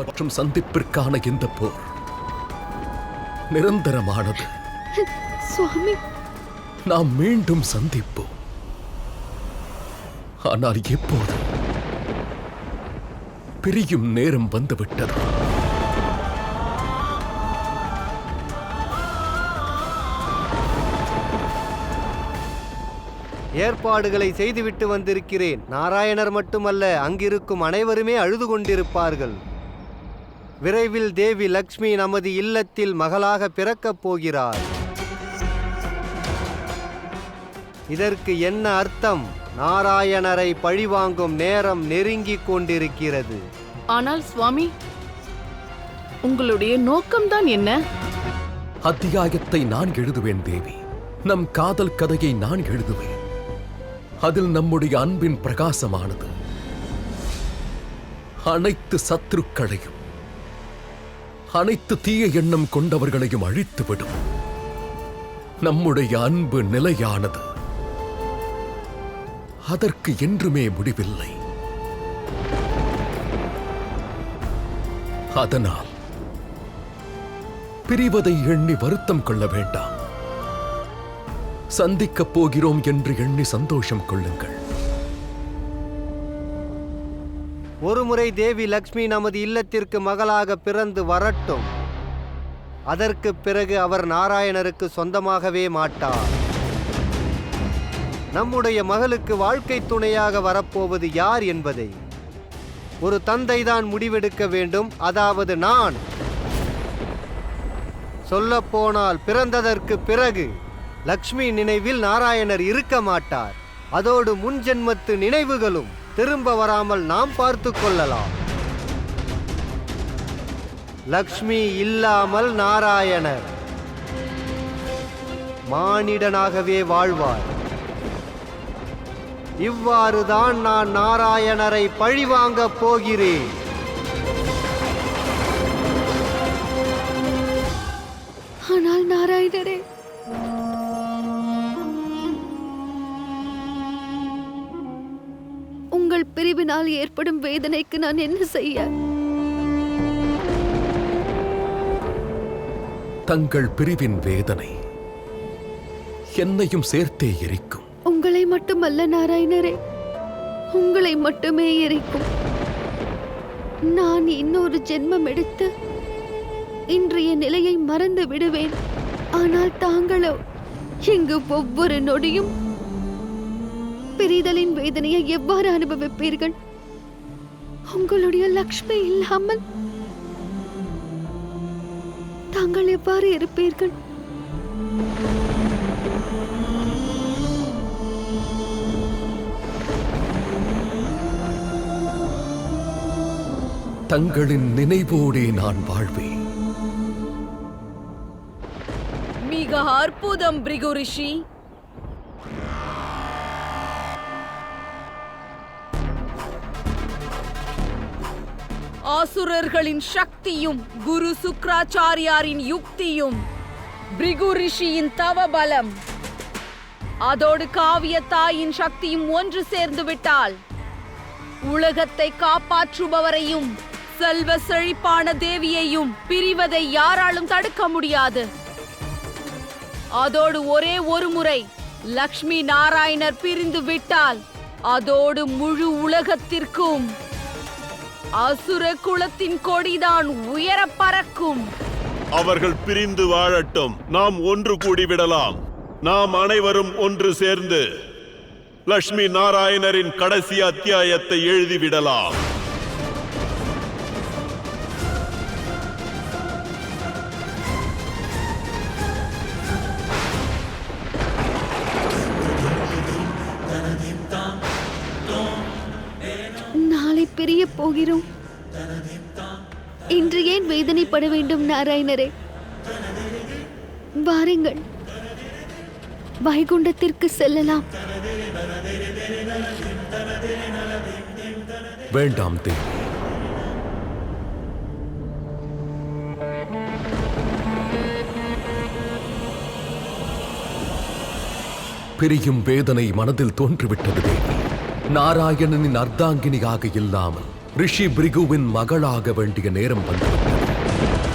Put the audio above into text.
மற்றும் சந்திப்பிற்கான இந்த போர் நிரந்தரமானது. சுவாமி, நாம் மீண்டும் சந்திப்போம். ஆனால் எப்போது? பிரியும் நேரம் வந்துவிட்டது. ஏற்பாடுகளை செய்துவிட்டு வந்திருக்கிறேன். நாராயணர் மட்டுமல்ல, அங்கிருக்கும் அனைவருமே அழுது கொண்டிருப்பார்கள். விரைவில் தேவி லக்ஷ்மி நமது இல்லத்தில் மகளாக பிறக்கப் போகிறார். இதற்கு என்ன அர்த்தம்? நாராயணரை பழிவாங்கும் நேரம் நெருங்கிக் கொண்டிருக்கிறது. ஆனால் சுவாமி, உங்களுடைய நோக்கம்தான் என்ன? அத்தியாயத்தை நான் எழுதுவேன் தேவி. நம் காதல் கதையை நான் எழுதுவேன். அதில் நம்முடைய அன்பின் பிரகாசமானது அனைத்து சத்துருக்களையும் அனைத்து தீய எண்ணம் கொண்டவர்களையும் அழித்துவிடும். நம்முடைய அன்பு நிலையானது. அதற்கு என்றுமே முடிவில்லை. அதனால் பிரிவதை எண்ணி வருத்தம் கொள்ள வேண்டாம். சந்திக்கப் போகிறோம் என்று எண்ணி சந்தோஷம் கொள்ளுங்கள். ஒருமுறை தேவி லக்ஷ்மி நமது இல்லத்திற்கு மகளாக பிறந்து வரட்டும். அதற்கு பிறகு அவர் நாராயணருக்கு சொந்தமாகவே மாட்டார். நம்முடைய மகளுக்கு வாழ்க்கை துணையாக வரப்போவது யார் என்பதை ஒரு தந்தைதான் முடிவெடுக்க வேண்டும். அதாவது நான். சொல்லப்போனால் பிறந்ததற்கு பிறகு லக்ஷ்மி நினைவில் நாராயணர் இருக்க மாட்டார். அதோடு முன்ஜென்மத்து நினைவுகளும் திரும்ப வராமல் நாம் பார்த்து கொள்ளலாம். லக்ஷ்மி இல்லாமல் நாராயணர் மானிடனாகவே வாழ்வார். இவ்வாறுதான் நான் நாராயணரை பழிவாங்கப் போகிறேன். ஆனால் நாராயணரே, உங்கள் பிரிவினால் ஏற்படும் வேதனைக்கு நான் என்ன செய்ய? தங்கள் பிரிவின் வேதனை என்னையும் சேர்த்தே எரிக்கும். உங்களை மட்டுமல்ல நாராயணரே, உங்களை மட்டுமே எரிக்கும். நான் இன்னொரு ஜென்மம் எடுத்து இன்றைய நிலையை மறந்து விடுவேன். ஆனால் தாங்களோ இங்கு ஒவ்வொரு நொடியும் பிரிதலின் வேதனையை எவ்வாறு அனுபவிப்பீர்கள்? உங்களுடைய லக்ஷ்மி இல்லாமல் தாங்கள் எவ்வாறு இருப்பீர்கள்? தங்களின் நினைவோடே நான் வாழ்வேன். மிக அற்புதம் பிரிகு ரிஷி. ஆசுரர்களின் சக்தியும் குரு சுக்ராச்சாரியாரின் யுக்தியும் பிரிகு ரிஷியின் தவபலம் அதோடு காவிய தாயின் சக்தியும் ஒன்று சேர்ந்து விட்டால் உலகத்தை காப்பாற்றுபவரையும் செல்வ செழிப்பான தேவியையும் பிரிவதை யாராலும் தடுக்க முடியாது. அதோடு ஒரே ஒரு முறை லக்ஷ்மி நாராயணர் பிரிந்து விட்டால் அதோடு முழு உலகத்திற்கும் அசுர குலத்தின் கொடிதான் உயர பறக்கும். அவர்கள் பிரிந்து வாழட்டும். நாம் ஒன்று கூடிவிடலாம். நாம் அனைவரும் ஒன்று சேர்ந்து லக்ஷ்மி நாராயணரின் கடைசி அத்தியாயத்தை எழுதிவிடலாம். நாளை பிரிய போகிறோம். இன்று ஏன் வேதனைப்பட வேண்டும் நாராயணரே? வாருங்கள், வைகுண்டத்திற்கு செல்லலாம். வேண்டாம் தேவி. பிரியும் வேதனை மனதில் தோன்றிவிட்டது தேவி. நாராயணனின் அர்த்தாங்கினியாக இல்லாமல் ரிஷி பிரிகுவின் மகளாக வேண்டிய நேரம் வந்துவிட்டது.